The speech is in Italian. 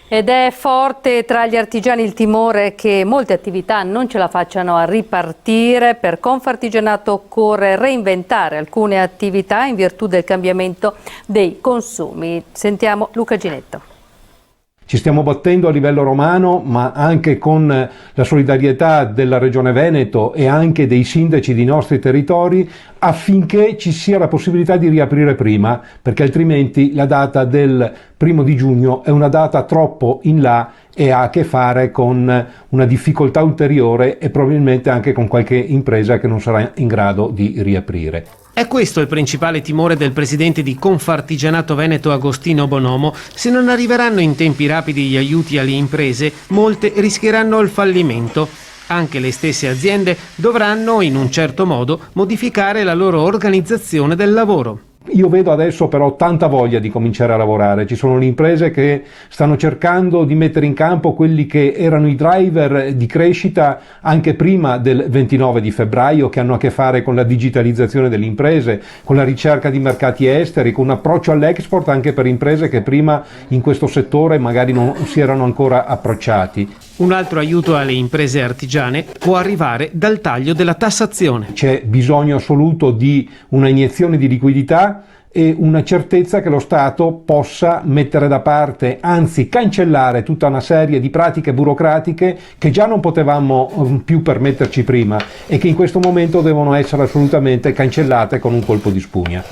Ed è forte tra gli artigiani il timore che molte attività non ce la facciano a ripartire. Per Confartigianato occorre reinventare alcune attività in virtù del cambiamento dei consumi. Sentiamo Luca Ginetto. Ci stiamo battendo a livello romano, ma anche con la solidarietà della Regione Veneto e anche dei sindaci dei nostri territori, affinché ci sia la possibilità di riaprire prima, perché altrimenti la data del 1° giugno è una data troppo in là e ha a che fare con una difficoltà ulteriore e probabilmente anche con qualche impresa che non sarà in grado di riaprire. È questo il principale timore del presidente di Confartigianato Veneto Agostino Bonomo. Se non arriveranno in tempi rapidi gli aiuti alle imprese, molte rischieranno il fallimento. Anche le stesse aziende dovranno, in un certo modo, modificare la loro organizzazione del lavoro. Io vedo adesso però tanta voglia di cominciare a lavorare, ci sono le imprese che stanno cercando di mettere in campo quelli che erano i driver di crescita anche prima del 29 di febbraio, che hanno a che fare con la digitalizzazione delle imprese, con la ricerca di mercati esteri, con un approccio all'export anche per imprese che prima in questo settore magari non si erano ancora approcciati. Un altro aiuto alle imprese artigiane può arrivare dal taglio della tassazione. C'è bisogno assoluto di una iniezione di liquidità e una certezza che lo Stato possa mettere da parte, anzi cancellare tutta una serie di pratiche burocratiche che già non potevamo più permetterci prima e che in questo momento devono essere assolutamente cancellate con un colpo di spugna.